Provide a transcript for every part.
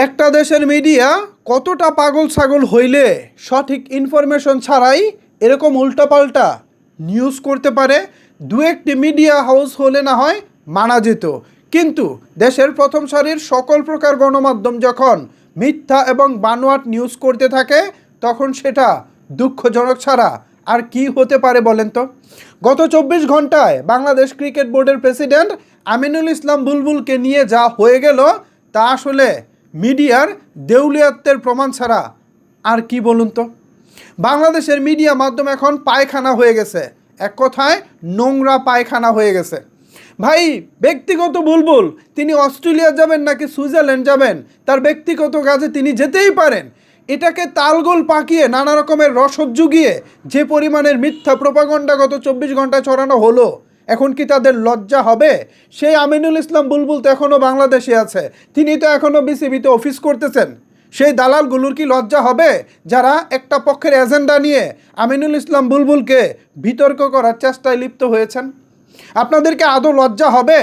একটা দেশের মিডিয়া কতটা পাগল ছাগল হইলে সঠিক ইনফরমেশন ছাড়াই এরকম উল্টাপাল্টা নিউজ করতে পারে। দু একটি মিডিয়া হাউস হলে না হয় মানা যেত, কিন্তু দেশের প্রথম সারির সকল প্রকার গণমাধ্যম যখন মিথ্যা এবং বানোয়াট নিউজ করতে থাকে তখন সেটা দুঃখজনক ছাড়া আর কি হতে পারে বলেন তো। গত 24 ঘন্টায় বাংলাদেশ ক্রিকেট বোর্ডের প্রেসিডেন্ট আমিনুল ইসলাম বুলবুলকে নিয়ে যা হয়ে গেল তা আসলে মিডিয়ার দেউলিয়াত্বের প্রমাণ ছাড়া আর কি বলুন তো। বাংলাদেশের মিডিয়া মাধ্যম এখন পায়খানা হয়ে গেছে, এক কথায় নোংরা পায়খানা হয়ে গেছে। ভাই, ব্যক্তিগত বুলবুল তিনি অস্ট্রেলিয়া যাবেন নাকি সুইজারল্যান্ড যাবেন তার ব্যক্তিগত কাজে তিনি যেতেই পারেন, এটাকে তালগোল পাকিয়ে নানা রকমের রসদ জুগিয়ে যে পরিমাণের মিথ্যা প্রোপাগান্ডা গত 24 ঘন্টায় ছড়ানো হলো, এখন কি তাদের লজ্জা হবে? সেই আমিনুল ইসলাম বুলবুল তো এখনও বাংলাদেশে আছে, তিনি তো এখনও বিসিবিতে অফিস করতেছেন। সেই দালালগুলোর কি লজ্জা হবে যারা একটা পক্ষের এজেন্ডা নিয়ে আমিনুল ইসলাম বুলবুলকে বিতর্ক করার চেষ্টায় লিপ্ত হয়েছেন? আপনাদেরকে আদৌ লজ্জা হবে?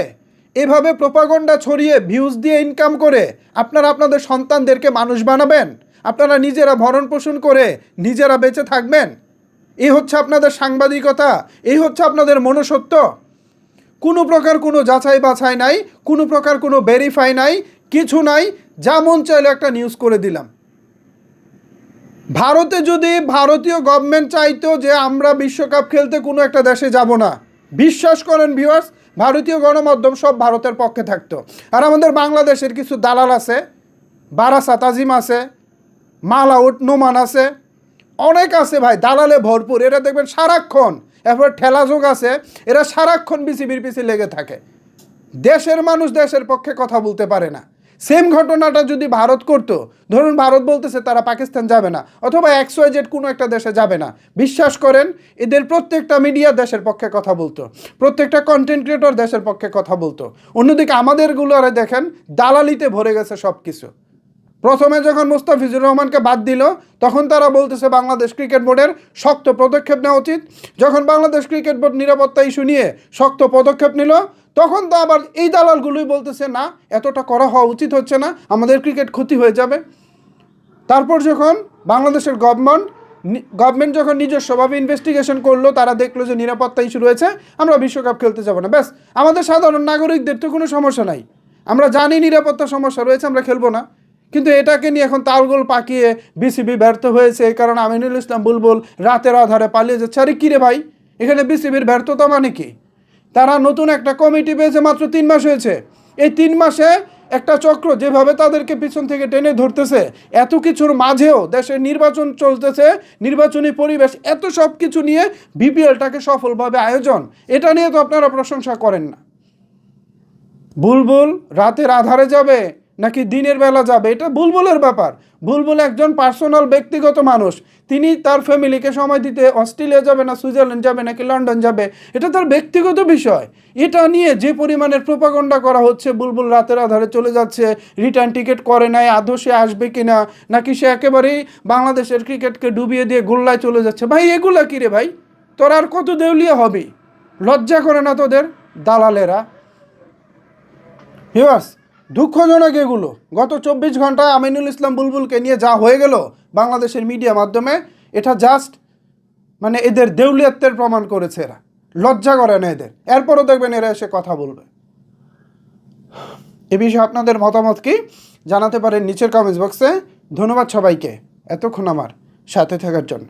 এভাবে প্রোপাগান্ডা ছড়িয়ে ভিউজ দিয়ে ইনকাম করে আপনারা আপনাদের সন্তানদেরকে মানুষ বানাবেন? আপনারা নিজেরা ভরণ পোষণ করে নিজেরা বেঁচে থাকবেন? এই হচ্ছে আপনাদের সাংবাদিকতা? এই হচ্ছে আপনাদের মনুষ্যত্ব? কোনো প্রকার কোনো যাচাই বাছাই নাই, কোনো প্রকার কোনো ভেরিফাই নাই, কিছু নাই, যা মন চাইলে একটা নিউজ করে দিলাম। ভারতে যদি ভারতীয় গভর্নমেন্ট চাইতো যে আমরা বিশ্বকাপ খেলতে কোনো একটা দেশে যাব না, বিশ্বাস করেন ভিউয়ার্স, ভারতীয় গণমাধ্যম সব ভারতের পক্ষে থাকতো। আর আমাদের বাংলাদেশের কিছু দালাল আছে, বারাসা তাজিম আছে, মালাউট নোমান আছে, অনেক আছে ভাই, দালালে ভরপুর। এরা দেখবেন সারাক্ষণ, এরপর ঠেলাযোগ আছে, এরা সারাক্ষণ বিসিবির পিছিয়ে লেগে থাকে। দেশের মানুষ দেশের পক্ষে কথা বলতে পারে না। সেম ঘটনাটা যদি ভারত করতো, ধরুন ভারত বলতেছে তারা পাকিস্তান যাবে না অথবা XYZ কোনো একটা দেশে যাবে না, বিশ্বাস করেন এদের প্রত্যেকটা মিডিয়া দেশের পক্ষে কথা বলতো, প্রত্যেকটা কন্টেন্ট ক্রিয়েটর দেশের পক্ষে কথা বলতো। অন্যদিকে আমাদেরগুলো আরে দেখেন দালালিতে ভরে গেছে সব কিছু। প্রথমে যখন মুস্তাফিজুর রহমানকে বাদ দিল তখন তারা বলতেছে বাংলাদেশ ক্রিকেট বোর্ডের শক্ত পদক্ষেপ নেওয়া উচিত। যখন বাংলাদেশ ক্রিকেট বোর্ড নিরাপত্তা ইস্যু নিয়ে শক্ত পদক্ষেপ নিল তখন তো আবার এই দালালগুলোই বলতেছে না, এতটা করা হওয়া উচিত হচ্ছে না, আমাদের ক্রিকেট ক্ষতি হয়ে যাবে। তারপর যখন বাংলাদেশের গভর্নমেন্ট যখন নিজস্বভাবে ইনভেস্টিগেশন করলো, তারা দেখলো যে নিরাপত্তা ইস্যু রয়েছে, আমরা বিশ্বকাপ খেলতে যাব না। ব্যাস, আমাদের সাধারণ নাগরিকদের তো কোনো সমস্যা নাই, আমরা জানি নিরাপত্তা সমস্যা রয়েছে, আমরা খেলবো না। কিন্তু এটাকে নিয়ে এখন তালগোল পাকিয়ে বিসিবি ব্যর্থ হয়েছে, এই কারণে আমিনুল ইসলাম বুলবুল রাতের আধারে পালিয়ে যাচ্ছে। আরে কিরে ভাই, এখানে বিসিবির ব্যর্থতা মানে কি? তারা নতুন একটা কমিটি পেয়েছে, মাত্র 3 মাস হয়েছে। এই 3 মাসে একটা চক্র যেভাবে তাদেরকে পিছন থেকে টেনে ধরতেছে, এত কিছুর মাঝেও দেশের নির্বাচন চলতেছে, নির্বাচনী পরিবেশ, এত সব কিছু নিয়ে বিপিএলটাকে সফলভাবে আয়োজন, এটা নিয়ে তো আপনারা প্রশংসা করেন না। বুলবুল রাতের আধারে যাবে নাকি দিনের বেলা যাবে এটা বুলবুলের ব্যাপার। বুলবুল একজন পার্সোনাল ব্যক্তিগত মানুষ, তিনি তার ফ্যামিলিকে সময় দিতে অস্ট্রেলিয়া যাবে না সুইজারল্যান্ড যাবে নাকি লন্ডন যাবে এটা তার ব্যক্তিগত বিষয়। এটা নিয়ে যে পরিমাণের প্রোপাগান্ডা করা হচ্ছে, বুলবুল রাতের আধারে চলে যাচ্ছে, রিটার্ন টিকিট করে নাই, আদৌ সে আসবে কিনা, নাকি সে একেবারেই বাংলাদেশের ক্রিকেটকে ডুবিয়ে দিয়ে গোল্লায় চলে যাচ্ছে। ভাই এগুলা কি রে ভাই, তোরা আর কত দেউলিয়া হবি? লজ্জা করে না তোদের দালালেরা? ভিউয়ার্স, দুঃখজনক এগুলো। গত 24 ঘন্টায় আমিনুল ইসলাম বুলবুলকে নিয়ে যা হয়ে গেল বাংলাদেশের মিডিয়া মাধ্যমে, এটা জাস্ট মানে এদের দেউলিয়াত্বের প্রমাণ করেছে। এরা লজ্জা করে না এদের, এরপরও দেখবেন এরা এসে কথা বলবে। এ বিষয়ে আপনাদের মতামত কি জানাতে পারেন নিচের কমেন্টস বক্সে। ধন্যবাদ সবাইকে এতক্ষণ আমার সাথে থাকার জন্য।